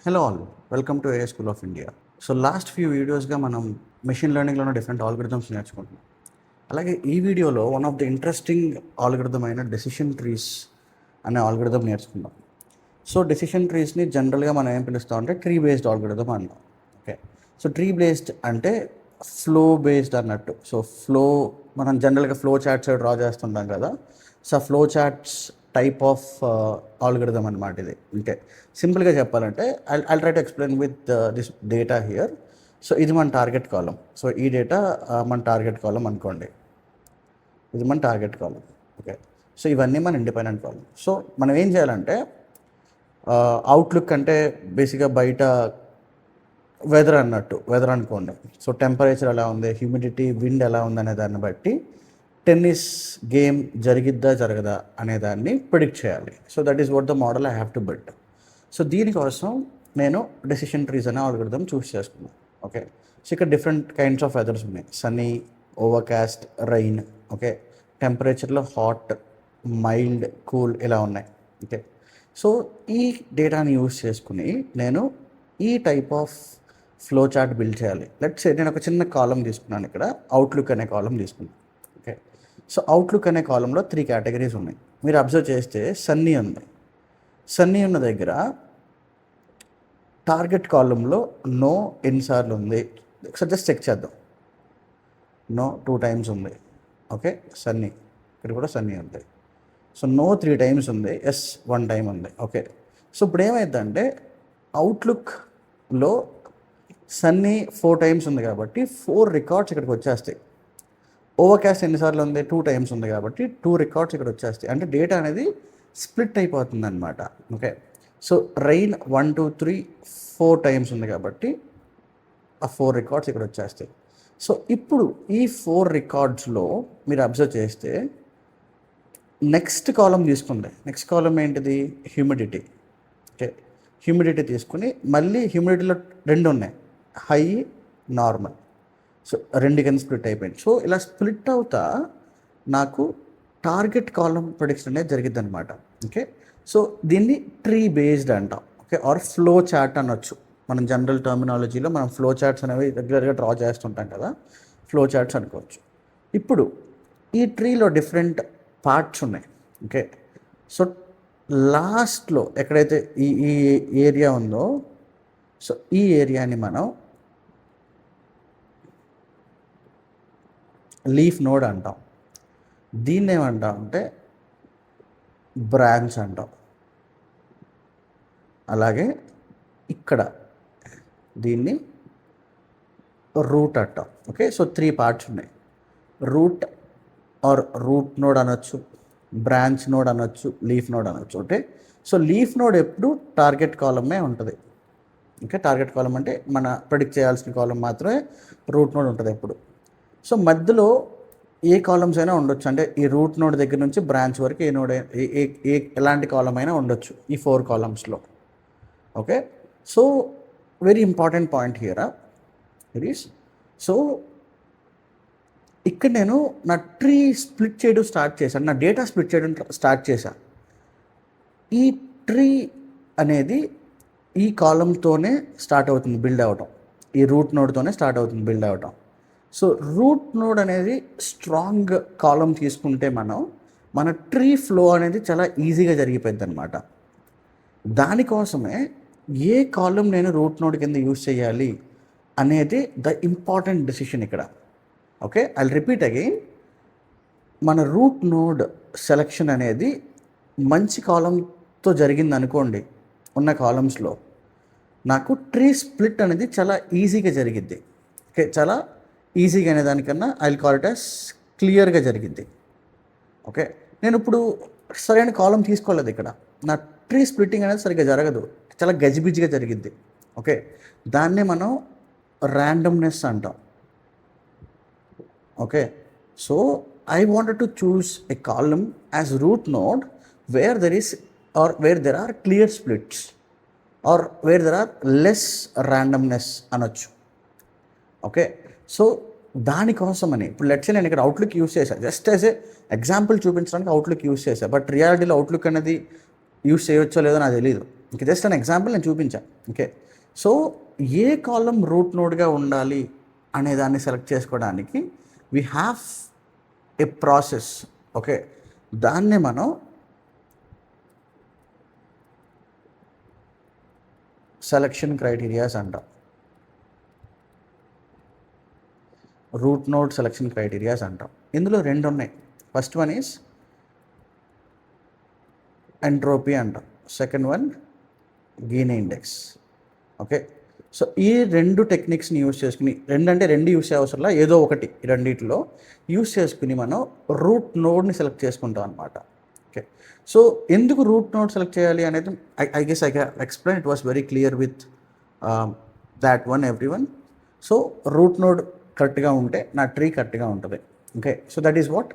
Hello all, welcome to AI school of India. So last few వీడియోస్గా మనం machine లెర్నింగ్లోనే different algorithms నేర్చుకుంటున్నాం. అలాగే ఈ వీడియోలో one of the interesting algorithm అయిన డెసిషన్ ట్రీస్ అనే ఆల్గరిథం నేర్చుకుందాం. సో డెసిషన్ ట్రీస్ని జనరల్గా మనం ఏం పిలుస్తాం అంటే ట్రీ బేస్డ్ ఆల్గరిథం అన్నాం. ఓకే, సో ట్రీ బేస్డ్ అంటే ఫ్లో బేస్డ్ అన్నట్టు. సో ఫ్లో మనం జనరల్గా ఫ్లో చార్ట్స్ డ్రా చేస్తుంటాం కదా. So flow charts type of algorithm అనమాట ఇది. అంటే సింపుల్గా చెప్పాలంటే I try to explain with this data here. So ఇది మన టార్గెట్ కాలం. సో ఈ డేటా మన టార్గెట్ కాలం అనుకోండి, ఇది మన టార్గెట్ కాలం. ఓకే, సో ఇవన్నీ మన ఇండిపెండెంట్ కాలం. సో మనం ఏం చేయాలంటే అవుట్లుక్ అంటే బేసిక్గా బయట వెదర్ అన్నట్టు, వెదర్ అనుకోండి. సో టెంపరేచర్ ఎలా ఉంది, హ్యూమిడిటీ, విండ్ ఎలా ఉంది అనే దాన్ని బట్టి టెన్నిస్ గేమ్ జరిగిద్దా జరగదా అనే దాన్ని ప్రిడిక్ట్ చేయాలి. So that is what the model I have to build. So దీనికోసం నేను డెసిషన్ ట్రీస్ అనే ఆల్గరిథం చూస్ చేసుకున్నాను. ఓకే, సో ఇక్కడ డిఫరెంట్ కైండ్స్ ఆఫ్ వెదర్స్ ఉన్నాయి. Sunny, overcast, rain. ఓకే, టెంపరేచర్లో హాట్, మైల్డ్, కూల్ ఇలా ఉన్నాయి. ఓకే, సో ఈ డేటాని యూస్ చేసుకుని నేను ఈ type of flow chart build చేయాలి. లెట్స్ సే నేను ఒక చిన్న కాలం తీసుకున్నాను, ఇక్కడ అవుట్లుక్ అనే కాలం తీసుకున్నాను. ఓకే, సో అవుట్లుక్ అనే కాలంలో 3 కేటగిరీస్ ఉన్నాయి. మీరు అబ్జర్వ్ చేస్తే సన్నీ ఉంది. సన్నీ ఉన్న దగ్గర టార్గెట్ కాలంలో నో ఎన్నిసార్లు ఉంది, ఒకసారి జస్ట్ చెక్ చేద్దాం. నో 2 times ఉంది. ఓకే, సన్నీ ఇక్కడ కూడా సన్నీ ఉంది. సో నో 3 times ఉంది, ఎస్ 1 time ఉంది. ఓకే, సో ఇప్పుడు ఏమైందంటే అవుట్లుక్లో సన్నీ 4 times ఉంది కాబట్టి 4 రికార్డ్స్ ఇక్కడికి వచ్చేస్తాయి. ఓవర్కాస్ట్ ఎన్నిసార్లు ఉంది, 2 times ఉంది కాబట్టి 2 రికార్డ్స్ ఇక్కడ వచ్చేస్తాయి. అంటే డేటా అనేది స్ప్లిట్ అయిపోతుంది అనమాట. ఓకే, సో రైన్ 1 2 3 4 times ఉంది కాబట్టి ఆ 4 రికార్డ్స్ ఇక్కడ వచ్చేస్తాయి. సో ఇప్పుడు ఈ 4 రికార్డ్స్లో మీరు అబ్జర్వ్ చేస్తే నెక్స్ట్ కాలం తీసుకుంది. నెక్స్ట్ కాలం ఏంటిది, హ్యూమిడిటీ. ఓకే, హ్యూమిడిటీ తీసుకుని మళ్ళీ హ్యూమిడిటీలో 2 ఉన్నాయి, హై, నార్మల్. సో 2 కింద స్ప్లిట్ అయిపోయింది. సో ఇలా స్ప్లిట్ అవుతా నాకు టార్గెట్ కాలం ప్రొడిక్షన్ అనేది జరిగిద్ది అనమాట. ఓకే, సో దీన్ని ట్రీ బేస్డ్ అంటాం. ఓకే, ఆర్ ఫ్లో చార్ట్ అనొచ్చు. మనం జనరల్ టర్మినాలజీలో మనం ఫ్లో చార్ట్స్ అనేవి రెగ్యులర్గా డ్రా చేస్తుంటాం కదా, ఫ్లో చార్ట్స్ అనుకోవచ్చు. ఇప్పుడు ఈ ట్రీలో డిఫరెంట్ పార్ట్స్ ఉన్నాయి. ఓకే, సో లాస్ట్లో ఎక్కడైతే ఈ ఈ ఏరియా ఉందో, సో ఈ ఏరియాని మనం లీఫ్ నోడ్ అంటాం. దీన్ని ఏమంటాం అంటే బ్రాంచ్ అంటాం. అలాగే ఇక్కడ దీన్ని రూట్ అంటాం. ఓకే, సో 3 parts ఉన్నాయి. రూట్ ఆర్ రూట్ నోడ్ అనొచ్చు, బ్రాంచ్ నోడ్ అనొచ్చు, లీఫ్ నోడ్ అనొచ్చు. ఓకే, సో లీఫ్ నోడ్ ఎప్పుడు టార్గెట్ కాలమే ఉంటుంది. ఓకే, టార్గెట్ కాలం అంటే మన ప్రిడిక్ట్ చేయాల్సిన కాలం మాత్రమే రూట్ నోడ్ ఉంటుంది ఎప్పుడు. సో మధ్యలో ఏ కాలమ్స్ అయినా ఉండొచ్చు. అంటే ఈ రూట్ నోడ్ దగ్గర నుంచి బ్రాంచ్ వరకు ఏ నోడ్ ఎలాంటి కాలం అయినా ఉండొచ్చు ఈ 4 columnsలో. Okay, so very important point here it is. So ఇక్కడ నేను నా ట్రీ స్ప్లిట్ చేయడం స్టార్ట్ చేశాను, నా డేటా స్ప్లిట్ చేయడం స్టార్ట్ చేశాను. ఈ ట్రీ అనేది ఈ కాలంతోనే స్టార్ట్ అవుతుంది బిల్డ్ అవ్వటం, ఈ రూట్ నోడ్తోనే స్టార్ట్ అవుతుంది బిల్డ్ అవ్వటం. సో రూట్ నోడ్ అనేది స్ట్రాంగ్ కాలం తీసుకుంటే మన ట్రీ ఫ్లో అనేది చాలా ఈజీగా జరిగిపోద్ది అనమాట. దానికోసమే ఏ కాలం నేను రూట్ నోడ్ కింద యూజ్ చేయాలి అనేది ద ఇంపార్టెంట్ డెసిషన్ ఇక్కడ. Okay, I repeat again. మన రూట్ నోడ్ సెలెక్షన్ అనేది మంచి కాలంతో జరిగింది అనుకోండి, ఉన్న కాలమ్స్లో నాకు ట్రీ స్ప్లిట్ అనేది చాలా ఈజీగా జరిగిద్ది. ఓకే, చాలా ఈజీగా అనే దానికన్నా I will call it as క్లియర్గా జరిగింది. ఓకే, నేను ఇప్పుడు సరైన కాలం తీసుకోలేదు, ఇక్కడ నా ట్రీ స్ప్లిట్టింగ్ అనేది సరిగ్గా జరగదు, చాలా గజిబిజిగా జరిగిద్ది. ఓకే, దాన్నే మనం ర్యాండమ్నెస్ అంటాం. Okay, so I wanted to choose a column as root node where there is or where there are clear splits or where there are less randomness అనొచ్చు. ఓకే, సో దానికోసమని ఇప్పుడు లెట్స్ నేను ఇక్కడ outlook use చేశాను, just as a example చూపించడానికి outlook use చేశాను. But రియాలిటీలో outlook అనేది యూస్ చేయవచ్చో లేదో నాకు తెలియదు. ఇంకా జస్ట్ అన్ ఎగ్జాంపుల్ నేను చూపించాను. ఓకే, సో ఏ కాలం రూట్ నోడ్గా ఉండాలి అనే దాన్ని సెలెక్ట్ చేసుకోవడానికి we have a process. Okay, దాన్ని మనం సెలక్షన్ క్రైటీరియాస్ అంటాం. రూట్ నోడ్ సెలక్షన్ క్రైటీరియాస్ అంటాం. ఇందులో రెండు ఉన్నాయి. ఫస్ట్ వన్ ఈజ్ ఎంట్రోపీ అంటాం, second one Gini index. Okay, so ఈ రెండు టెక్నిక్స్ని యూస్ చేసుకుని, రెండు యూస్ చేయ అవసరంలా, ఏదో ఒకటి రెండిట్లో యూస్ చేసుకుని మనం రూట్ నోడ్ని సెలెక్ట్ చేసుకుంటాం అనమాట. ఓకే, సో ఎందుకు రూట్ నోడ్ సెలెక్ట్ చేయాలి అనేది I guess I explain. It was very clear with that one every one. So root node కరెక్ట్గా ఉంటే నా ట్రీ కరెక్ట్గా ఉంటుంది. Okay, so that is what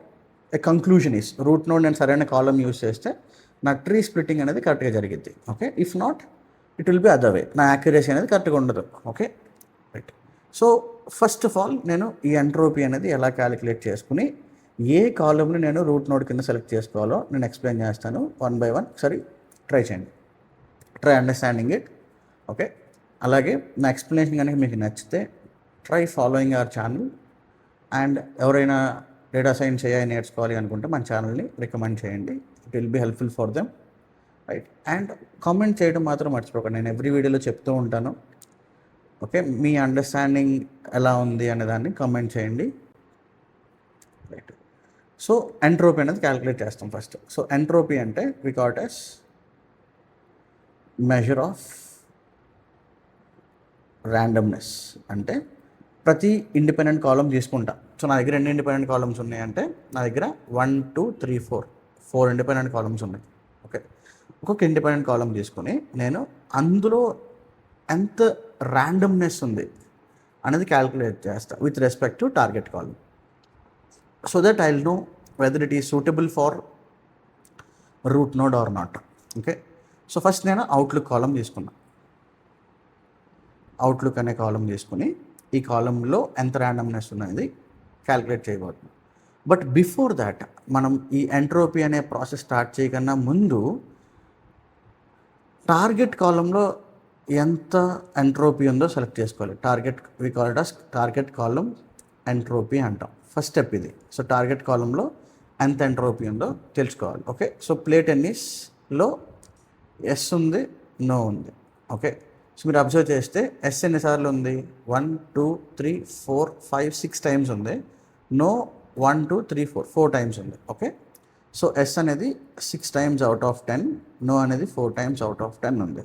a conclusion is. Root node నేను సరైన కాలం యూస్ చేస్తే నా ట్రీ స్ప్లిట్టింగ్ అనేది కరెక్ట్గా జరిగింది. Okay, if not it will be other way, నా యాక్యురసీ అనేది కరెక్ట్గా ఉండదు. Okay, right. So first of all నేను ఈ ఎంట్రోపీ అనేది ఎలా క్యాలిక్యులేట్ చేసుకుని ఏ కాలంని నేను రూట్ నోడ్ కింద సెలెక్ట్ చేసుకోవాలో నేను ఎక్స్ప్లెయిన్ చేస్తాను వన్ బై వన్. సరే, ట్రై చేయండి, ట్రై అండర్స్టాండింగ్ ఇట్. ఓకే, అలాగే నా ఎక్స్ప్లెనేషన్ కనుక మీకు నచ్చితే try following our channel. And ఎవరైనా డేటా సైన్స్ AI నేర్చుకోవాలి అనుకుంటే మన ఛానల్ని రికమెండ్ చేయండి. It will be helpful for them, right. And comment చేయడం మాత్రం మర్చిపోకండి, నేను ఎవ్రీ వీడియోలో చెప్తూ ఉంటాను. ఓకే, మీ అండర్స్టాండింగ్ ఎలా ఉంది అనే దాన్ని కామెంట్ చేయండి, రైట్. సో ఎంట్రోపీ అనేది క్యాలిక్యులేట్ చేస్తాం ఫస్ట్. సో ఎంట్రోపీ అంటే we call it as measure of randomness. అంటే ప్రతి ఇండిపెండెంట్ కాలం తీసుకుంటా. సో నా దగ్గర ఎన్ని ఇండిపెండెంట్ కాలమ్స్ ఉన్నాయంటే నా దగ్గర 1 2 3 4 ఇండిపెండెంట్ కాలమ్స్ ఉన్నాయి. ఓకే, ఒక్కొక్క ఇండిపెండెంట్ కాలం తీసుకుని నేను అందులో ఎంత ర్యాండమ్నెస్ ఉంది అనేది క్యాలిక్యులేట్ చేస్తాను with respect to target column. So that I will know whether it is suitable for root node or not. Okay, so first నేను అవుట్లుక్ కాలం తీసుకున్నాను. అవుట్లుక్ అనే కాలం తీసుకుని ఈ కాలంలో ఎంత ర్యాండమ్నెస్ ఉన్నది క్యాలిక్యులేట్ చేయబోతున్నాం. బట్ బిఫోర్ దాట్ మనం ఈ ఎంట్రోపీ అనే ప్రాసెస్ స్టార్ట్ చేయకన్నా ముందు టార్గెట్ కాలంలో ఎంత ఎంట్రోపీ ఉందో సెలెక్ట్ చేసుకోవాలి. We call it as target column entropy అంటాం. ఫస్ట్ స్టెప్ ఇది. సో టార్గెట్ కాలంలో ఎంత ఎంట్రోపీ ఉందో తెలుసుకోవాలి. ఓకే, సో ప్లే టెన్నిస్లో ఎస్ ఉంది, నో ఉంది. ఓకే, సో మీరు అబ్జర్వ్ చేస్తే ఎస్ ఎన్నిసార్లు ఉంది? 1 2 3 4 5 6 టైమ్స్ ఉంది. నో 1 2 3 4 టైమ్స్ ఉంది. ఓకే, సో ఎస్ అనేది 6 టైమ్స్ అవుట్ ఆఫ్ 10, నో అనేది 4 టైమ్స్ అవుట్ ఆఫ్ 10 ఉంది.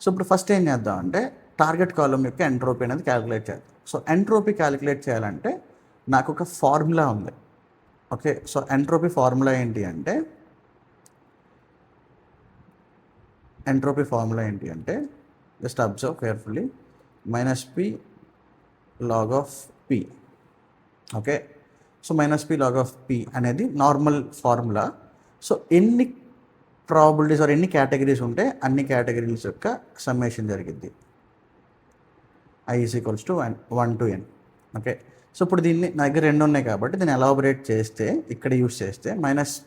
సో ఇప్పుడు ఫస్ట్ ఏం చేద్దాం అంటే టార్గెట్ కాలం యొక్క ఎంట్రోపీ అనేది క్యాలిక్యులేట్ చేద్దాం. సో ఎంట్రోపీ క్యాలిక్యులేట్ చేయాలంటే నాకు ఒక ఫార్ములా ఉంది. ఓకే, సో ఎంట్రోపీ ఫార్ములా ఏంటి అంటే just observe carefully, -p log of p. Okay, so -p log of p అనేది నార్మల్ ఫార్ములా. సో ఎన్ని ప్రాబిలిటీస్ ఆర్ ఎన్ని కేటగిరీస్ ఉంటే అన్ని కేటగిరీస్ యొక్క సమ్మేషన్ జరిగింది. I is equals to 1 to n. Okay, so ఇప్పుడు దీన్ని నా దగ్గర రెండు ఉన్నాయి కాబట్టి దీన్ని ఎలాబరేట్ చేస్తే ఇక్కడ యూస్ చేస్తే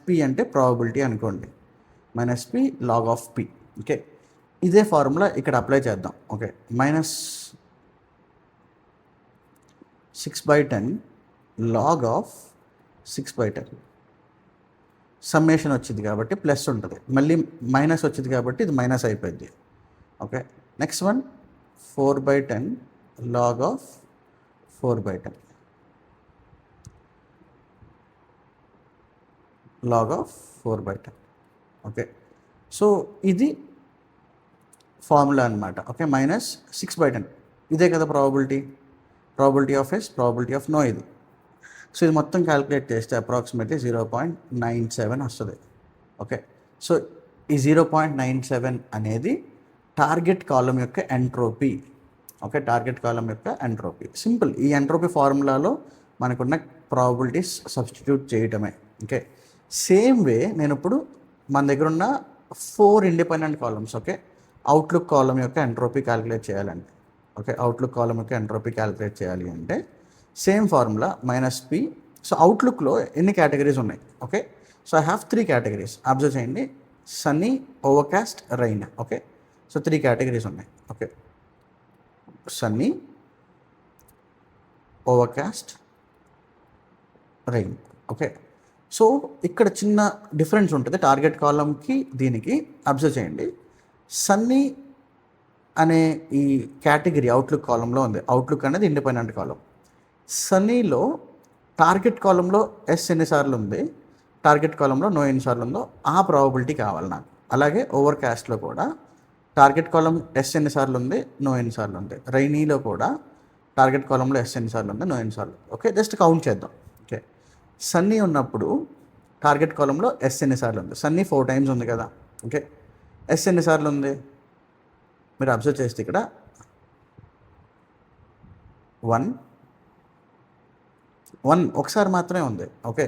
-p అంటే ప్రాబిలిటీ అనుకోండి, -p log of p. Okay, ఇదే ఫార్ములా ఇక్కడ అప్లై చేద్దాం. ఓకే, -6/10 log of 6/10 సమ్మేషన్ వచ్చింది కాబట్టి ప్లస్ ఉంటుంది, మళ్ళీ మైనస్ వచ్చింది కాబట్టి ఇది మైనస్ అయిపోయింది. Okay, next one 4/10 log of 4/10 log of 4/10. Okay, so ఇది ఫార్ములా అనమాట. ఓకే, -6/10 ఇదే కదా probability of yes, probability of no ఇది. సో ఇది మొత్తం క్యాలిక్యులేట్ చేస్తే అప్రాక్సిమేట్లీ 0.97 వస్తుంది. ఓకే, సో ఈ 0.97 అనేది టార్గెట్ కాలం యొక్క ఎంట్రోపీ. ఓకే, టార్గెట్ కాలం యొక్క ఎంట్రోపీ సింపుల్. ఈ ఎంట్రోపీ ఫార్ములాలో మనకున్న ప్రాబిలిటీస్ సబ్స్టిట్యూట్ చేయటమే. ఓకే, సేమ్ వే నేను ఇప్పుడు మన దగ్గర ఉన్న 4 independent columns. Okay, outlook column యొక్క ఎంట్రోపీ క్యాలిక్యులేట్ చేయాలండి. ఓకే, అవుట్లుక్ కాలం యొక్క ఎంట్రోపీ క్యాలిక్యులేట్ చేయాలి అంటే సేమ్ ఫార్ములా -p. సో అవుట్లుక్లో ఎన్ని కేటగిరీస్ ఉన్నాయి? Okay, so I have 3 categories. Observe చేయండి, sunny, overcast, rain. Okay, so 3 categories ఉన్నాయి. Okay, sunny, overcast, rain. Okay, so ఇక్కడ చిన్న డిఫరెన్స్ ఉంటుంది టార్గెట్ కాలంకి దీనికి. అబ్జర్వ్ చేయండి, సన్నీ అనే ఈ కేటగిరీ అవుట్లుక్ కాలంలో ఉంది. అవుట్లుక్ అనేది ఇండిపెండెంట్ కాలం. సన్నీలో టార్గెట్ కాలంలో ఎస్ ఎన్నిసార్లు ఉంది, టార్గెట్ కాలంలో నో ఎన్నిసార్లు ఉందో ఆ ప్రాబబిలిటీ కావాలి నాకు. అలాగే ఓవర్కాస్ట్లో కూడా టార్గెట్ కాలం ఎస్ ఎన్నిసార్లు ఉంది, నో ఎన్నిసార్లు ఉంది. రైనీలో కూడా టార్గెట్ కాలంలో ఎస్ ఎన్నిసార్లు ఉంది, నో ఎన్నిసార్లు. ఓకే, జస్ట్ కౌంట్ చేద్దాం. ఓకే, సన్నీ ఉన్నప్పుడు టార్గెట్ కాలంలో ఎస్ ఎన్నిసార్లు ఉంది? సన్నీ 4 టైమ్స్ ఉంది కదా. ఓకే, ఎస్ ఎన్నిసార్లు ఉంది మీరు అబ్జర్వ్ చేస్తే ఇక్కడ 1 ఒకసారి మాత్రమే ఉంది. ఓకే,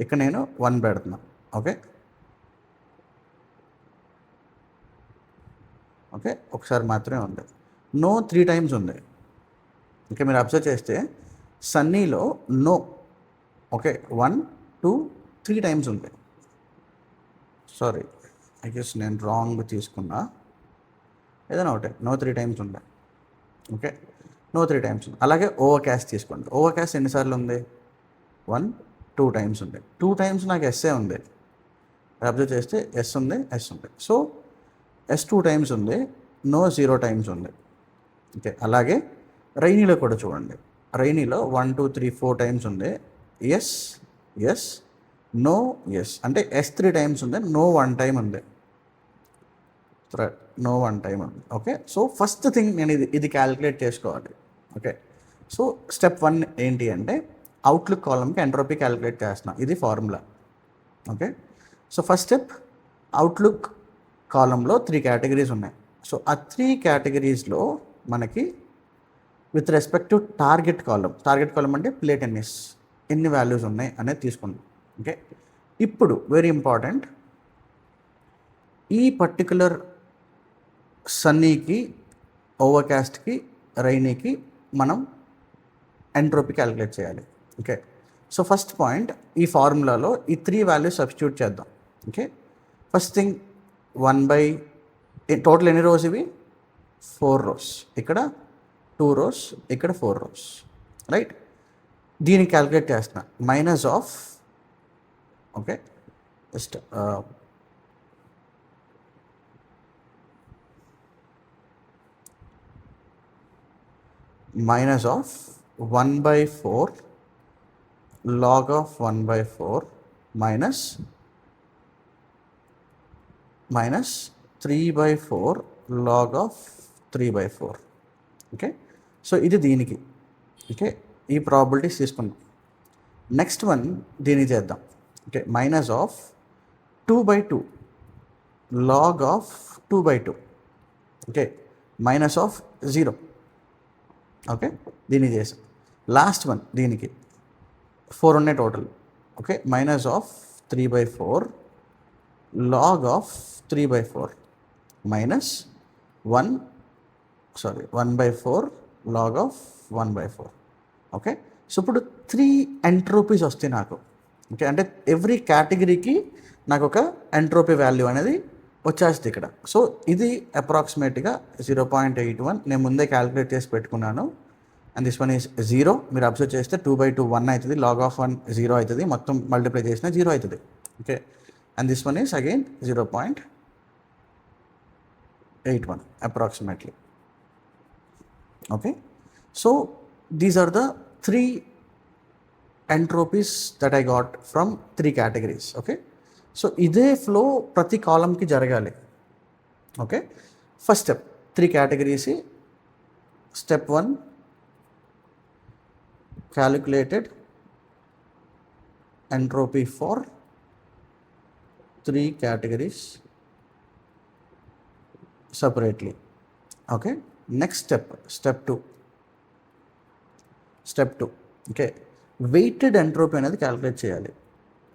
ఇక్కడ నేను 1 పెడుతున్నా. ఓకే, ఓకే, ఒకసారి మాత్రమే ఉంది. నో 3 టైమ్స్ ఉంది. ఓకే, మీరు అబ్జర్వ్ చేస్తే సన్నీలో నో, ఓకే, 1, 2, 3 టైమ్స్ ఉంది. సారీ, ఐ గెస్ నేను రాంగ్ తీసుకున్నా. ఏదైనా ఒకటే, నో 3 టైమ్స్ ఉంది. ఓకే, నో 3 టైమ్స్ ఉంది. అలాగే ఓవర్కాస్ట్ తీసుకోండి. ఓవర్కాస్ట్ ఎన్నిసార్లు ఉంది? 1, 2 టైమ్స్ ఉంది. 2 టైమ్స్ నాకు ఎస్ఏ ఉంది. అబ్జర్వ్ చేస్తే ఎస్ ఉంది, ఎస్ ఉంది. సో ఎస్ 2 టైమ్స్ ఉంది, నో 0 టైమ్స్ ఉంది. ఓకే, అలాగే రైనీలో కూడా చూడండి. రైనీలో 1, 2, 3, 4 టైమ్స్ ఉంది. Yes, yes, no, yes. అంటే ఎస్ 3 టైమ్స్ ఉంది, నో 1 టైం ఉంది. నో 1 టైం ఉంది. ఓకే, సో ఫస్ట్ థింగ్ నేను ఇది క్యాలిక్యులేట్ చేసుకోవాలి. ఓకే, సో స్టెప్ 1 ఏంటి అంటే అవుట్లుక్ కాలంకి ఎంట్రోపీ క్యాలిక్యులేట్ చేస్తున్నా. ఇది formula. Okay, so first step, outlook కాలంలో 3 కేటగిరీస్ ఉన్నాయి. సో ఆ 3 కేటగిరీస్లో మనకి విత్ రెస్పెక్ట్ టు టార్గెట్ కాలం అంటే ప్లేట్ ఎన్ని వాల్యూస్ ఉన్నాయి అనేది తీసుకుందాం. ఓకే, ఇప్పుడు వెరీ ఇంపార్టెంట్, ఈ పర్టికులర్ సన్నీకి, ఓవర్కాస్ట్కి, రైనీకి మనం ఎంట్రోపీ క్యాలిక్యులేట్ చేయాలి. ఓకే, సో ఫస్ట్ పాయింట్, ఈ ఫార్ములాలో ఈ 3 వాల్యూస్ సబ్స్టిట్యూట్ చేద్దాం. ఓకే, ఫస్ట్ థింగ్ 1 టోటల్ ఎన్ని రోస్ ఇవి? 4 రోస్. ఇక్కడ 2 రోస్, ఇక్కడ 4 రోస్. రైట్, దీన్ని క్యాలిక్యులేట్ చేస్తున్నా. Minus of, okay, just minus of 1/4 log of 1/4 minus 3/4 log of 3/4. Okay, so ఇది దీనికి. ఓకే, ఈ ప్రాబిలిటీస్ తీసుకున్నాం. నెక్స్ట్ వన్ దీనికి చేద్దాం. Okay, minus of 2/2 log of 2/2. Okay, minus of 0. Okay, దీన్ని చేసాం. లాస్ట్ వన్ దీనికి 4 ఉన్నాయి total. Okay, minus of 3/4 log of 3/4 minus 1/4 log of 1/4. Okay, so ఇప్పుడు 3 ఎంట్రోపీస్ వస్తాయి నాకు. ఓకే, అంటే ఎవ్రీ కేటగిరీకి నాకు ఒక ఎంట్రోపీ వాల్యూ అనేది వచ్చేస్తుంది ఇక్కడ. సో ఇది అప్రాక్సిమేట్గా 0.81 నేను ముందే క్యాలిక్యులేట్ చేసి పెట్టుకున్నాను. And this one is 0. మీరు అబ్జర్వ్ చేస్తే 2/2 1 అవుతుంది, లాగ్ ఆఫ్ 1 0 అవుతుంది, మొత్తం మల్టిప్లై చేసిన 0 అవుతుంది. Okay, and this one is again 0.81 approximately. Okay, so these are the 3 entropies that I got from 3 categories. Okay, so ఇదే ఫ్లో ప్రతి కాలంకి జరగాలి. Okay, first step 3 categories. Step 1 calculated entropy for 3 categories separately. Okay, next step 2. Okay, weighted entropy అనేది calculate చేయాలి.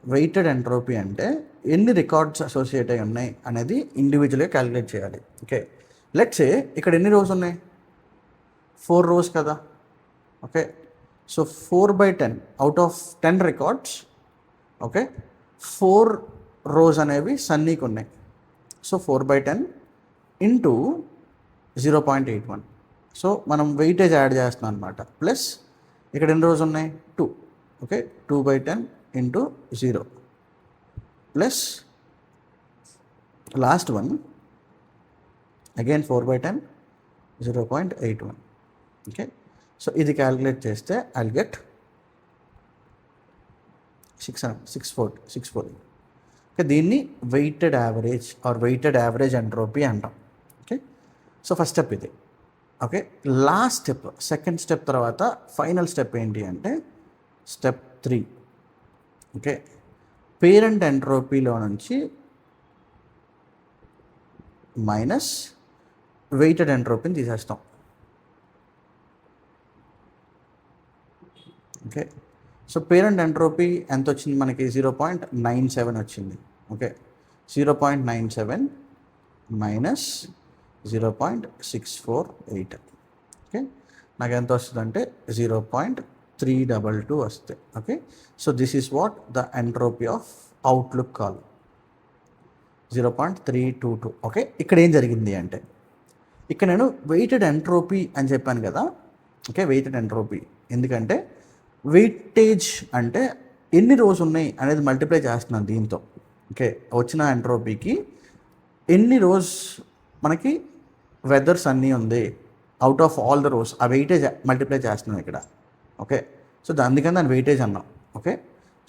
Weighted entropy అంటే ఎన్ని records associate అయి ఉన్నాయి అనేది ఇండివిజువల్గా క్యాలిక్యులేట్ చేయాలి. ఓకే, లెట్స్ సే ఇక్కడ ఎన్ని రోస్ ఉన్నాయి? 4 రోస్ కదా. Okay, so 4/10 out of 10 records. Okay, 4 rows అనేవి సన్నీకి ఉన్నాయి. So 4/10 into 0.81. సో మనం వెయిటేజ్ యాడ్ చేస్తున్నాం అనమాట. ప్లస్ ఇక్కడ ఎన్ని రోజు ఉన్నాయి 2. Okay, 2/10 into 0 plus last one again 4/10 0.81. Okay, so ఇది క్యాలిక్యులేట్ చేస్తే ఐల్ గెట్ 640. ఓకే, దీన్ని weighted average or weighted average entropy అంటాం. ఓకే, సో ఫస్ట్ స్టెప్ ఇది. Okay, last step, second step తర్వాత ఫైనల్ స్టెప్ ఏంటి అంటే స్టెప్ 3. ఓకే, పేరెంట్ ఎంట్రోపీలో నుంచి minus weighted ఎంట్రోపీని తీసేస్తాం. ఓకే, సో పేరెంట్ ఎంట్రోపీ ఎంత వచ్చింది మనకి 0.97 వచ్చింది. Okay, 0.97 minus 0.648. ఓకే, నాకు ఎంత వస్తుందంటే 0.322 వస్తాయి. Okay, so this is what the entropy of outlook column 0.322. Okay, ఇక్కడ ఏం జరిగింది అంటే ఇక్కడ నేను వెయిటెడ్ ఎంట్రోపీ అని చెప్పాను కదా. ఓకే, వెయిటెడ్ ఎంట్రోపీ ఎందుకంటే వెయిటేజ్ అంటే ఎన్ని రోజు ఉన్నాయి అనేది మల్టిప్లై చేస్తున్నాను దీంతో. ఓకే, వచ్చిన ఎంట్రోపీకి ఎన్ని రోజ్ మనకి వెదర్స్ అన్నీ ఉంది out of all the rose, ఆ వెయిటేజ్ మల్టిప్లై చేస్తున్నాం ఇక్కడ. ఓకే, సో అందుకని దాని వెయిటేజ్ అన్నాం. ఓకే,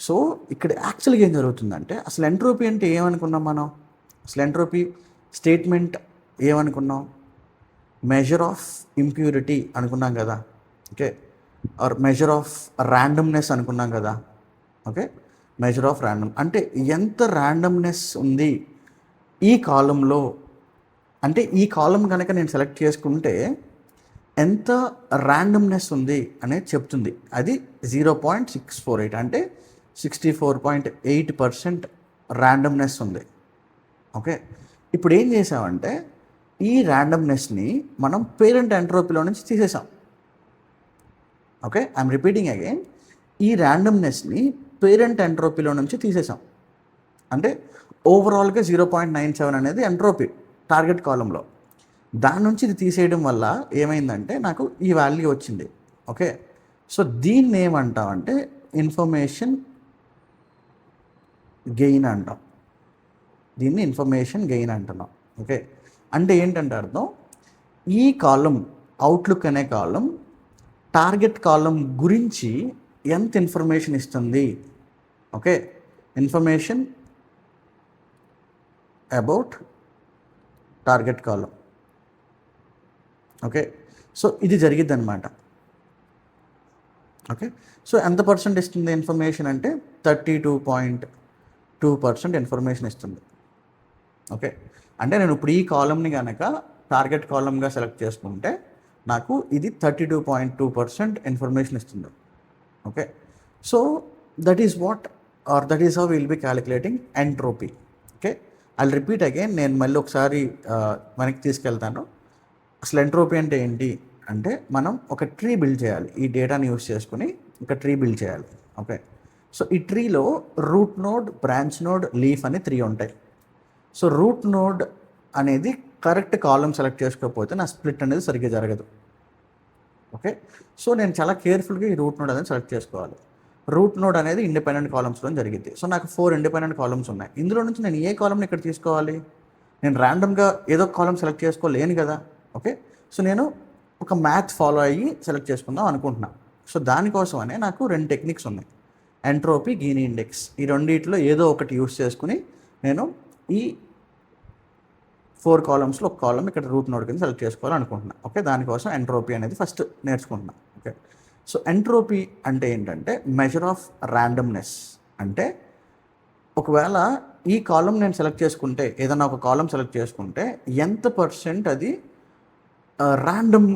సో ఇక్కడ యాక్చువల్గా ఏం జరుగుతుందంటే అసలు ఎంట్రోపీ అంటే ఏమనుకున్నాం మనం? అసలు ఎంట్రోపీ స్టేట్మెంట్ ఏమనుకున్నాం? మెజర్ ఆఫ్ ఇంప్యూరిటీ అనుకున్నాం కదా. Okay, or measure of randomness అనుకున్నాం కదా. ఓకే, మెజర్ ఆఫ్ ర్యాండమ్ అంటే ఎంత ర్యాండమ్నెస్ ఉంది ఈ కాలంలో, అంటే ఈ కాలం కనుక నేను సెలెక్ట్ చేసుకుంటే ఎంత ర్యాండమ్నెస్ ఉంది అనేది చెప్తుంది. అది 0.648 అంటే 64.8% ర్యాండమ్నెస్ ఉంది. ఓకే, ఇప్పుడు ఏం చేసామంటే ఈ ర్యాండమ్నెస్ని మనం పేరెంట్ ఎంట్రోపీలో నుంచి తీసేసాం. ఓకే, ఐఎమ్ రిపీటింగ్ అగైన్, ఈ ర్యాండమ్నెస్ని పేరెంట్ ఎంట్రోపీలో నుంచి తీసేసాం. అంటే ఓవరాల్గా 0.97 అనేది ఎంట్రోపీ టార్గెట్ కాలంలో. దాని నుంచి ఇది తీసేయడం వల్ల ఏమైందంటే నాకు ఈ వాల్యూ వచ్చింది. ఓకే, సో దీన్ని ఏమంటామంటే ఇన్ఫర్మేషన్ గెయిన్ అంటాం. దీన్ని ఇన్ఫర్మేషన్ గెయిన్ అంటున్నాం. ఓకే, అంటే ఏంటంటే అర్థం, ఈ కాలం అవుట్లుక్ అనే కాలం టార్గెట్ కాలం గురించి ఎంత ఇన్ఫర్మేషన్ ఇస్తుంది. Okay, information about target column. Okay, so ఇది జరిగిద్ది అనమాట. ఓకే, సో ఎంత పర్సెంట్ ఇస్తుంది ఇన్ఫర్మేషన్ అంటే 32.2% ఇన్ఫర్మేషన్ ఇస్తుంది. ఓకే, అంటే నేను ఇప్పుడు ఈ కాలంని కనుక టార్గెట్ కాలంగా సెలెక్ట్ చేసుకుంటే నాకు ఇది 32.2% ఇన్ఫర్మేషన్ ఇస్తుంది. Okay, so that is what are that is how will be calculating entropy. Okay, I repeat again, నేను మళ్ళీ ఒకసారి మనకి తీసుకెళ్తాను. అసలు ఎంట్రోపీ అంటే ఏంటి అంటే మనం ఒక ట్రీ బిల్డ్ చేయాలి. ఈ డేటాని యూస్ చేసుకుని ఒక ట్రీ బిల్డ్ చేయాలి. ఓకే, సో ఈ ట్రీలో root node, branch node, leaf అని 3 ఉంటాయి. సో రూట్ నోడ్ అనేది కరెక్ట్ కాలం సెలెక్ట్ చేసుకోకపోతే నా స్ప్లిట్ అనేది సరిగ్గా జరగదు. ఓకే, సో నేను చాలా కేర్ఫుల్గా ఈ రూట్ నోడ్ అనేది సెలెక్ట్ చేసుకోవాలి. రూట్ నోడ్ అనేది ఇండిపెండెంట్ కాలమ్స్లో జరిగింది. సో నాకు 4 ఇండిపెండెంట్ కాలమ్స్ ఉన్నాయి. ఇందులో నుంచి నేను ఏ కాలమ్ని ఇక్కడ తీసుకోవాలి? నేను ర్యాండమ్గా ఏదో కాలం సెలెక్ట్ చేసుకోలేను కదా. ఓకే, సో నేను ఒక మ్యాథ్ ఫాలో అయ్యి సెలెక్ట్ చేసుకుందాం అనుకుంటున్నాను. సో దానికోసమనే నాకు 2 టెక్నిక్స్ ఉన్నాయి, ఎంట్రోపీ, గీనీ ఇండెక్స్. ఈ రెండింటిలో ఏదో ఒకటి యూస్ చేసుకుని నేను ఈ 4 కాలమ్స్లో ఒక కాలం ఇక్కడ రూట్ నోడ్ కింద సెలెక్ట్ చేసుకోవాలనుకుంటున్నాను. ఓకే, దానికోసం ఎంట్రోపీ అనేది ఫస్ట్ నేర్చుకుంటున్నాను. ఓకే, సో ఎంట్రోపీ అంటే ఏంటంటే మెజర్ ఆఫ్ ర్యాండమ్నెస్. అంటే ఒకవేళ ఈ కాలం నేను సెలెక్ట్ చేసుకుంటే, ఏదైనా ఒక కాలం సెలెక్ట్ చేసుకుంటే ఎంత పర్సెంట్ అది ర్యాండమ్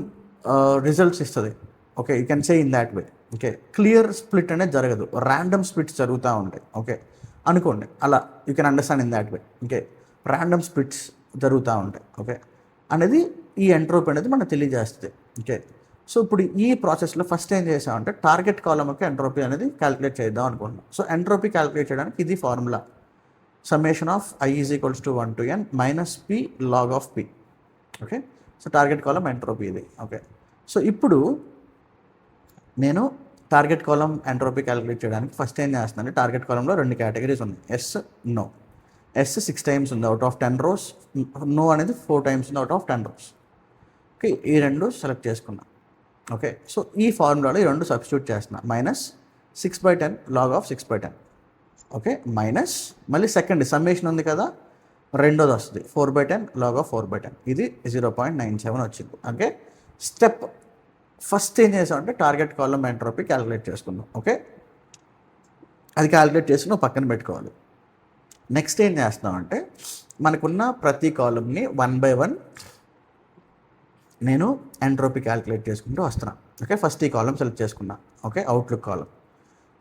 రిజల్ట్స్ ఇస్తుంది. Okay, you can say in that way. Okay, clear split అనేది జరగదు, ర్యాండమ్ స్ప్లిట్స్ జరుగుతూ ఉంటాయి. ఓకే, అనుకోండి అలా, you can understand in that way. Okay, random splits జరుగుతూ ఉంటాయి. ఓకే, అనేది ఈ ఎంట్రోపీ అనేది మనకు తెలియజేస్తుంది. ఓకే, సో ఇప్పుడు ఈ ప్రాసెస్లో ఫస్ట్ ఏం చేసామంటే టార్గెట్ కాలంకి ఎంట్రోపీ అనేది క్యాలిక్యులేట్ చేద్దాం అనుకుంటున్నాం. సో ఎంట్రోపీ క్యాలిక్యులేట్ చేయడానికి ఇది formula. Summation of I is equals to 1 to n minus P log of P. Okay, so target column entropy ఇది. ఓకే, సో ఇప్పుడు నేను టార్గెట్ కాలం ఎంట్రోపీ క్యాలిక్యులేట్ చేయడానికి ఫస్ట్ ఏం చేస్తున్నాను, టార్గెట్ కాలంలో 2 కేటగిరీస్ ఉన్నాయి, ఎస్ నో. ఎస్ 6 times ఉంది out of 10 rows, no అనేది 4 times ఉంది అవుట్ ఆఫ్ 10 rows. ఓకే, ఈ రెండు సెలెక్ట్ చేసుకున్నా. ఓకే, సో ఈ ఫార్ములాలో ఈ రెండు సబ్స్టిట్యూట్ చేస్తున్నా, minus 6/10 log of 6/10. Okay, minus మళ్ళీ సెకండ్ సమ్మేషన్ ఉంది కదా, రెండోది వస్తుంది 4/10 log of 4/10. ఇది 0.97 వచ్చింది. ఓకే, స్టెప్ ఫస్ట్ ఏం చేసామంటే టార్గెట్ కాలం ఎంట్రోపీ క్యాలిక్యులేట్ చేసుకుందాం. ఓకే, అది క్యాలిక్యులేట్ చేసి నువ్వు పక్కన పెట్టుకోవాలి. నెక్స్ట్ ఏం చేస్తామంటే మనకున్న ప్రతి కాలంని 1 by 1 నేను ఎంట్రోపీ క్యాలిక్యులేట్ చేసుకుంటూ వస్తున్నాను. ఓకే, ఫస్ట్ ఈ కాలం సెలెక్ట్ చేసుకున్నా. ఓకే, అవుట్లుక్ కాలం.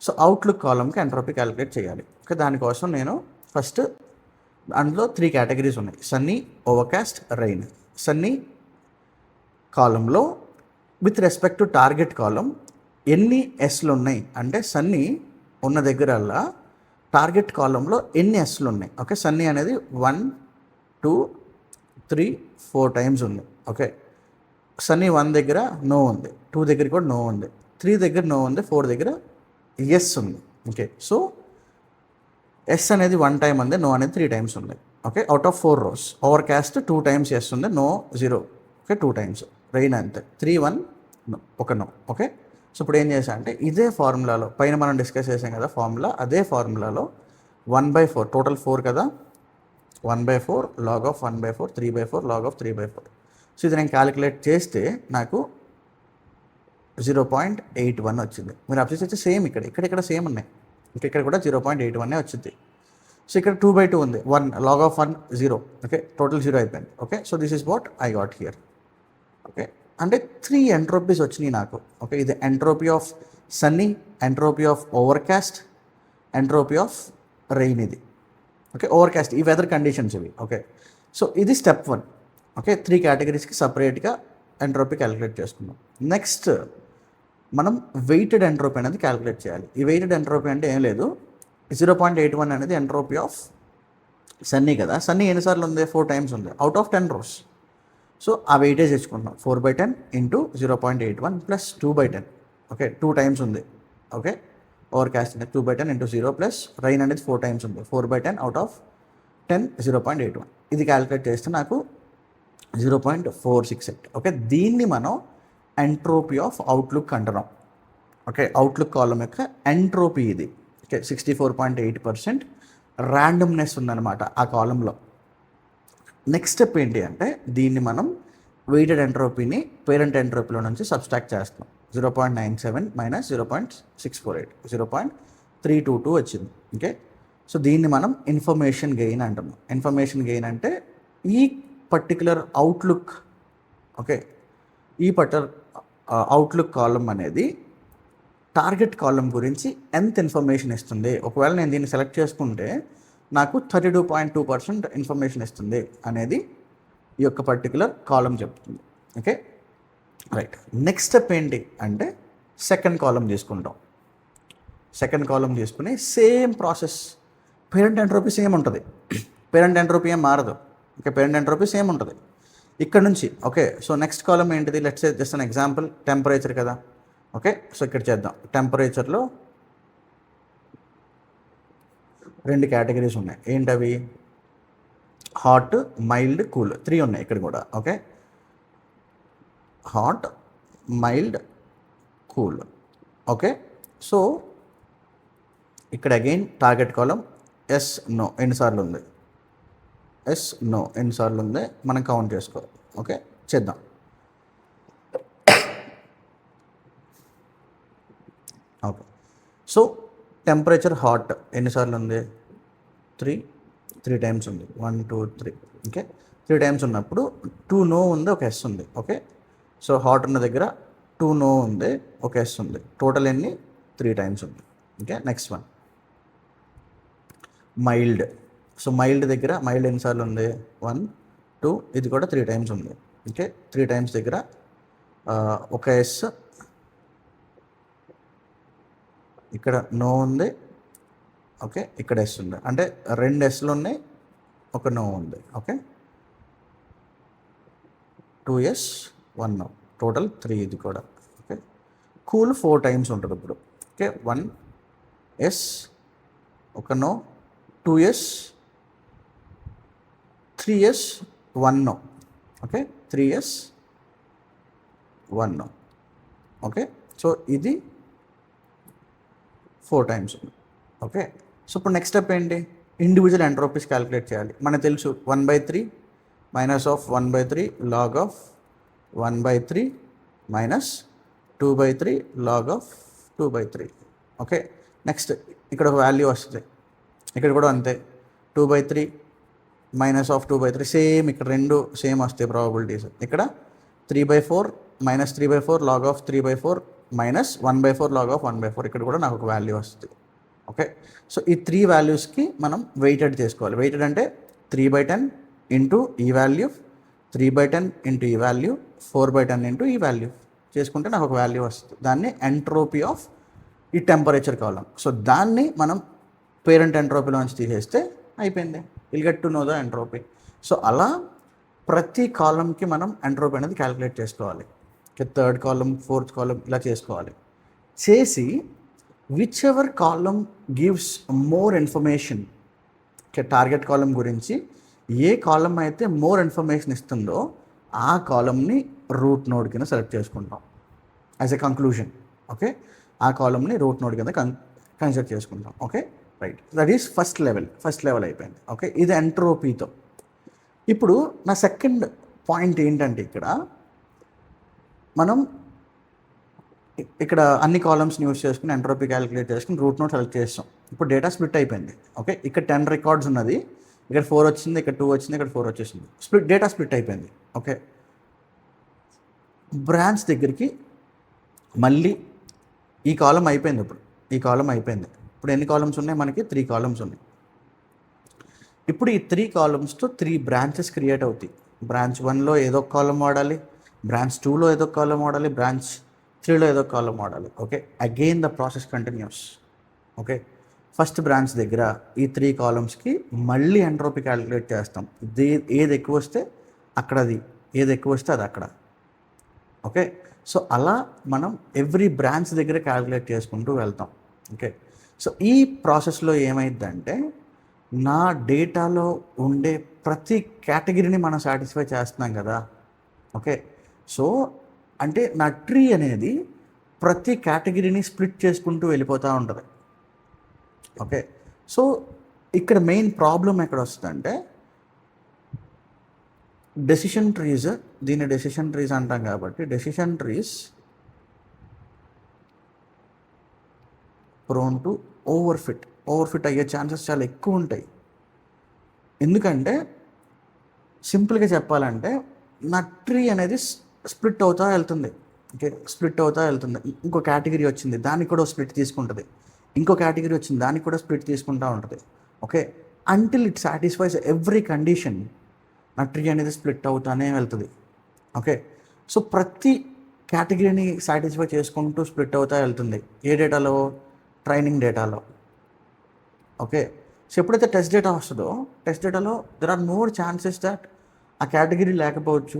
సో అవుట్లుక్ కాలంకి ఎంట్రోపీ క్యాలిక్యులేట్ చేయాలి. ఓకే, దానికోసం నేను ఫస్ట్ అందులో 3 కేటగిరీస్ ఉన్నాయి, సన్నీ, ఓవర్కాస్ట్, రెయిన్. సన్నీ కాలంలో with respect to target column ఎన్ని ఎస్లు ఉన్నాయి అంటే సన్నీ ఉన్న దగ్గరల్లా టార్గెట్ కాలంలో ఎన్ని ఎస్లు ఉన్నాయి. ఓకే, సన్నీ అనేది 1 2 3 4 times ఉంది. ఓకే, సన్నీ 1 దగ్గర నో ఉంది, 2 దగ్గర కూడా నో ఉంది, 3 దగ్గర నో ఉంది, 4 దగ్గర ఎస్ ఉంది. ఓకే, సో ఎస్ అనేది 1 time ఉంది, నో అనేది 3 times ఉంది. Okay, out of 4 rows. Overcast 2 times yes ఉంది, నో 0. Okay, 2 times. రెయిన్ అంతే 3 1 నో, ఒక నో. ఓకే, సో ఇప్పుడు ఏం చేశా అంటే ఇదే ఫార్ములాలో పైన మనం డిస్కస్ చేసాం కదా ఫార్ములా, అదే ఫార్ములాలో 1/4 టోటల్ 4 కదా, 1/4 log of 1/4 3/4 log of 3/4. So ఇది నేను క్యాలిక్యులేట్ చేస్తే నాకు 0.81 వచ్చింది. మీరు అబ్జర్వ్ చేస్తే సేమ్ ఇక్కడ సేమ్ ఉన్నాయి, ఇక్కడ కూడా 0.81 వచ్చింది. సో ఇక్కడ 2/2 ఉంది, 1 log of 1 0. ఓకే, టోటల్ 0 అయిపోయింది. Okay, so this is what I got here. Okay, అంటే 3 ఎంట్రోపీస్ వచ్చినాయి నాకు. ఓకే, ఇది entropy of Sunny, entropy of Overcast, entropy of rain ఇది. ఓకే, ఓవర్కాస్ట్ ఈ వెదర్ కండిషన్స్ ఇవి. ఓకే, సో ఇది స్టెప్ 1. ఓకే, 3 కేటగిరీస్కి సపరేట్గా ఎంట్రోపీ క్యాలిక్యులేట్ చేసుకుందాం. నెక్స్ట్ మనం వెయిటెడ్ ఎంట్రోపీ అనేది క్యాలిక్యులేట్ చేయాలి. ఈ వెయిటెడ్ ఎంట్రోపీ అంటే ఏం లేదు, 0.81 అనేది ఎంట్రోపీ ఆఫ్ సన్నీ కదా, సన్నీ ఎన్నిసార్లు ఉంది, 4 times ఉంది అవుట్ ఆఫ్ 10 rows. సో ఆ వెయిటేజ్ తెచ్చుకుంటాం, 4/10 ఇంటూ 0.81 ప్లస్ 2/10. ఓకే, 2 times ఉంది. ఓకే, ఓవర్ కాస్ట్ అనేది 2/10 ఇంటూ 0 ప్లస్ రెయిన్ అనేది 4 times ఉంది, 4/10 అవుట్ ఆఫ్ 10 0.81. ఇది క్యాలిక్యులేట్ చేస్తే నాకు 0.468. ఓకే, దీన్ని మనం ఎంట్రోపీ ఆఫ్ అవుట్లుక్ అంటున్నాం. ఓకే, అవుట్లుక్ కాలం యొక్క ఎంట్రోపీ ఇది. ఓకే, 64.8% ర్యాండమ్నెస్ ఉందన్నమాట ఆ కాలంలో. నెక్స్ట్ స్టెప్ ఏంటి అంటే దీన్ని మనం వెయిటెడ్ ఎంట్రోపీని పేరెంట్ ఎంట్రోపీలో నుంచి సబ్స్ట్రాక్ట్ చేస్తాం. 0.97 మైనస్ 0.648 0.322 వచ్చింది. ఓకే, సో దీన్ని మనం ఇన్ఫర్మేషన్ గెయిన్ అంటున్నాం. ఇన్ఫర్మేషన్ గెయిన్ అంటే ఈ పర్టికులర్ అవుట్లుక్, ఓకే, ఈ అవుట్లుక్ కాలం అనేది టార్గెట్ కాలం గురించి ఎంత ఇన్ఫర్మేషన్ ఇస్తుంది. ఒకవేళ నేను దీన్ని సెలెక్ట్ చేసుకుంటే నాకు 32.2% ఇన్ఫర్మేషన్ ఇస్తుంది అనేది ఈ యొక్క పర్టికులర్ కాలం చెప్తుంది. Okay, right. నెక్స్ట్ స్టెప్ ఏంటి అంటే సెకండ్ కాలం తీసుకుంటాం. సెకండ్ కాలం తీసుకుని same process, parent entropy same ఉంటుంది, పేరెంట్ ఎంట్రోపీ ఏం మారదు. ఓకే, పేరెంట్ ఎంట్రోపీ సేమ్ ఉంటుంది ఇక్కడ నుంచి. ఓకే, సో నెక్స్ట్ కాలం ఏంటిది, let's say just an example temperature కదా. ఓకే, సో ఇక్కడ చేద్దాం. టెంపరేచర్లో 2 కేటగిరీస్ ఉన్నాయి, ఏంటవి, హాట్, మైల్డ్, కూల్. 3 ఉన్నాయి ఇక్కడ కూడా. Okay, hot, mild, cool. Okay, so ఇక్కడ అగైన్ టార్గెట్ కాలం ఎస్ నో ఎన్నిసార్లు ఉంది, ఎస్ నో ఎన్నిసార్లు ఉంది మనం కౌంట్ చేసుకోవాలి. ఓకే, చేద్దాం. ఓకే, సో టెంపరేచర్ హాట్ ఎన్నిసార్లు ఉంది, 3 times ఉంది, 1 2 3. ఓకే, 3 times ఉన్నప్పుడు 2 నో ఉంది, ఒక ఎస్ ఉంది. ఓకే, సో హాట్ ఉన్న దగ్గర 2 నో ఉంది, ఒక ఎస్ ఉంది, టోటల్ ఎన్ని 3 times ఉంది. Okay, next one mild. So mild దగ్గర మైల్డ్ ఎన్నిసార్లు ఉంది, 1 2, ఇది కూడా 3 times ఉంది. ఓకే, 3 times దగ్గర ఒక ఎస్, ఇక్కడ నో ఉంది, ఓకే, ఇక్కడ ఎస్ ఉంది అంటే 2 ఎస్లు ఉన్నాయి, ఒక నో ఉంది. ఓకే, 2 ఎస్ 1 నో, టోటల్ 3 ఇది కూడా. ఓకే, కూల్ 4 టైమ్స్ ఉంటుంది ఇప్పుడు. ఓకే, 1 ఎస్, ఒక no, 2 yes, 3 yes 1 no. Okay, 3 yes 1 no. Okay, so ఇది 4 టైమ్స్ ఉంది. ఓకే, సో ఇప్పుడు నెక్స్ట్ స్టెప్ ఏంటి, ఇండివిజువల్ ఎంట్రోపీస్ క్యాలిక్యులేట్ చేయాలి. మనకు తెలుసు 1/3 minus of 1/3 log of 1/3 minus 2/3 log of 2/3. Okay, next ఇక్కడ ఒక వాల్యూ వస్తుంది, ఇక్కడ కూడా అంతే, 2/3 మైనస్ ఆఫ్ 2/3 సేమ్, ఇక్కడ 2 సేమ్ వస్తాయి ప్రాబబిలిటీస్. ఇక్కడ 3/4 minus 3/4 log of 3/4 minus 1/4 log of 1/4, ఇక్కడ కూడా నాకు ఒక వాల్యూ వస్తుంది. ఓకే, సో ఈ 3 వాల్యూస్కి మనం వెయిటెడ్ చేసుకోవాలి. వెయిటెడ్ అంటే 3/10 ఇంటూ ఈ వాల్యూ, 3/10 ఇంటూ ఈ వాల్యూ, 4/10 ఇంటూ ఈ వాల్యూ చేసుకుంటే నాకు ఒక వాల్యూ వస్తుంది. దాన్ని ఎంట్రోపీ ఆఫ్ ఈ టెంపరేచర్ కాలం. సో దాన్ని మనం పేరెంట్ ఎంట్రోపీలోంచి తీసేస్తే అయిపోయింది. Will get to know the entropy. So అలా ప్రతి కాలంకి మనం ఎంట్రోపీ అనేది క్యాలిక్యులేట్ చేసుకోవాలి. థర్డ్ కాలం, ఫోర్త్ కాలం ఇలా చేసుకోవాలి. చేసి whichever column gives more information, target column గురించి ఏ కాలం అయితే మోర్ ఇన్ఫర్మేషన్ ఇస్తుందో ఆ కాలంని రూట్ నోడ్ కింద సెలెక్ట్ చేసుకుంటాం యాజ్ ఎ కంక్లూజన్. ఓకే, ఆ కాలంని రూట్ నోడ్ కింద కన్సిడర్ చేసుకుంటాం. Okay, right, that is first level అయిపోయింది. ఓకే, ఇది ఎంట్రోపీతో. ఇప్పుడు నా సెకండ్ పాయింట్ ఏంటంటే ఇక్కడ మనం ఇక్కడ అన్ని కాలమ్స్ని యూస్ చేసుకుని ఎంట్రోపీ క్యాలిక్యులేట్ చేసుకుని రూట్ నోడ్ సెలెక్ట్ చేస్తాం. ఇప్పుడు డేటా స్ప్లిట్ అయిపోయింది. ఓకే, ఇక్కడ 10 రికార్డ్స్ ఉన్నది, ఇక్కడ 4 వచ్చింది, ఇక్కడ 2 వచ్చింది, ఇక్కడ 4 వచ్చేసింది. డేటా స్ప్లిట్ అయిపోయింది. ఓకే, బ్రాంచ్ దగ్గరికి మళ్ళీ ఈ కాలం అయిపోయింది. ఈ కాలం అయిపోయింది. ఇప్పుడు ఎన్ని కాలమ్స్ ఉన్నాయి మనకి? 3 కాలమ్స్ ఉన్నాయి. ఇప్పుడు ఈ 3 కాలమ్స్తో 3 బ్రాంచెస్ క్రియేట్ అవుతాయి. బ్రాంచ్ 1లో ఏదో ఒక కాలం వాడాలి, బ్రాంచ్ 2లో ఏదో ఒక కాలం వాడాలి, బ్రాంచ్ 3లో ఏదో ఒక కాలం వాడాలి. Okay, again the process continuous. Okay, first branch దగ్గర ఈ 3 కాలమ్స్కి మళ్ళీ ఎంట్రోపీ క్యాలిక్యులేట్ చేస్తాం. ఏది ఎక్కువ వస్తే అక్కడది, ఏది ఎక్కువ వస్తే అది అక్కడ. ఓకే, సో అలా మనం ఎవ్రీ బ్రాంచ్ దగ్గర క్యాలిక్యులేట్ చేసుకుంటూ వెళ్తాం. ఓకే, సో ఈ ప్రాసెస్లో ఏమైందంటే నా డేటాలో ఉండే ప్రతి కేటగిరీని మనం సాటిస్ఫై చేస్తున్నాం కదా. ఓకే, సో అంటే నా ట్రీ అనేది ప్రతి కేటగిరీని స్ప్లిట్ చేసుకుంటూ వెళ్ళిపోతూ ఉంటుంది. ఓకే, సో ఇక్కడ మెయిన్ ప్రాబ్లం ఎక్కడ వస్తుందంటే డెసిషన్ ట్రీస్, దీన్ని డెసిషన్ ట్రీస్ అంటాం కాబట్టి డెసిషన్ ట్రీస్ ప్రోన్ టు ఓవర్ఫిట్ అయ్యే ఛాన్సెస్ చాలా ఎక్కువ ఉంటాయి. ఎందుకంటే సింపుల్గా చెప్పాలంటే నా ట్రీ అనేది స్ప్లిట్ అవుతూ వెళ్తుంది. ఓకే, స్ప్లిట్ అవుతూ వెళ్తుంది. ఇంకో కేటగిరీ వచ్చింది, దానికి కూడా స్ప్లిట్ తీసుకుంటుంది. ఇంకో కేటగిరీ వచ్చింది, దానికి కూడా స్ప్లిట్ తీసుకుంటూ ఉంటుంది. Okay, until it satisfies every condition నా ట్రీ అనేది స్ప్లిట్ అవుతానే వెళ్తుంది. ఓకే, సో ప్రతి కేటగిరీని సాటిస్ఫై చేసుకుంటూ స్ప్లిట్ అవుతూ వెళ్తుంది. ఏ డేటాలో? ట్రైనింగ్ డేటాలో. ఓకే, సో ఎప్పుడైతే టెస్ట్ డేటా వస్తుందో టెస్ట్ డేటాలో there are more chances that ఆ కేటగిరీ లేకపోవచ్చు,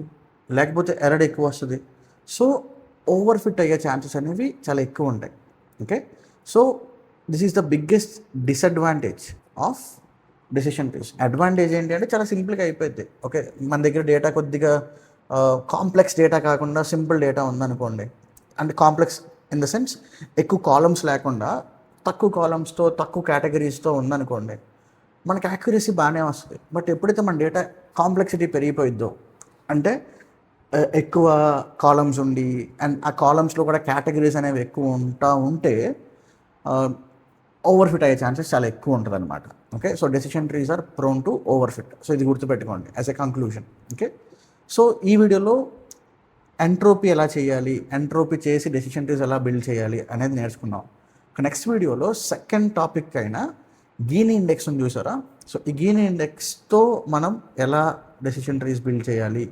లేకపోతే ఎర్రర్ ఎక్కువ వస్తుంది. సో ఓవర్ఫిట్ అయ్యే ఛాన్సెస్ అనేవి చాలా ఎక్కువ ఉంటాయి. Okay, so this is the biggest disadvantage of decision trees. Advantage ఏంటి అంటే చాలా సింపుల్గా అయిపోద్ది. ఓకే, మన దగ్గర డేటా కొద్దిగా కాంప్లెక్స్ డేటా కాకుండా సింపుల్ డేటా ఉందనుకోండి, అంటే కాంప్లెక్స్ ఇన్ ద సెన్స్ ఎక్కువ కాలమ్స్ లేకుండా తక్కువ కాలమ్స్తో తక్కువ కేటగిరీస్తో ఉందనుకోండి, మనకి యాక్యురసీ బాగానే వస్తుంది. బట్ ఎప్పుడైతే మన డేటా కాంప్లెక్సిటీ పెరిగిపోయిద్దో, అంటే ఎక్కువ కాలమ్స్ ఉండి అండ్ ఆ కాలమ్స్లో కూడా కేటగిరీస్ అనేవి ఎక్కువ ఉంటే ఓవర్ఫిట్ అయ్యే ఛాన్సెస్ చాలా ఎక్కువ ఉంటుంది అనమాట. Okay, so decision trees are prone to overfit. So ఇది గుర్తుపెట్టుకోండి as a conclusion. Okay, so ఈ వీడియోలో ఎంట్రోపీ ఎలా చేయాలి, ఎంట్రోపీ చేసి డెసిషన్ ట్రీస్ ఎలా బిల్డ్ చేయాలి అనేది నేర్చుకున్నాం. నెక్స్ట్ వీడియోలో సెకండ్ టాపిక్ అయిన గీనీ ఇండెక్స్ ఉంది చూసారా. సో ఈ గీనీ ఇండెక్స్తో మనం ఎలా డెసిషన్ ట్రీస్ బిల్డ్ చేయాలి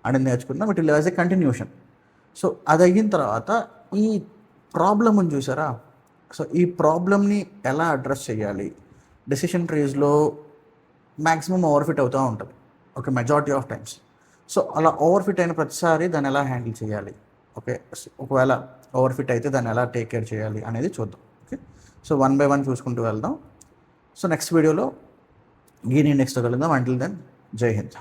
అనేది నేర్చుకుందాం. It will as a continuation. So అది అయిన తర్వాత ఈ ప్రాబ్లమ్ ఉంది చూసారా. సో ఈ ప్రాబ్లమ్ని ఎలా అడ్రస్ చేయాలి, డెసిషన్ ట్రీస్లో మ్యాక్సిమం ఓవర్ఫిట్ అవుతూ ఉంటుంది, okay, majority of times. So అలా ఓవర్ఫిట్ అయిన ప్రతిసారి దాన్ని ఎలా హ్యాండిల్ చేయాలి, ఓకే, ఒకవేళ ఓవర్ఫిట్ అయితే దాన్ని ఎలా టేక్ కేర్ చేయాలి అనేది చూద్దాం. ఓకే, సో 1 by 1 చూసుకుంటూ వెళ్దాం. సో నెక్స్ట్ వీడియోలో నెక్స్ట్ కలుద్దాం. అంటిల్ దెన్, జై హింద్.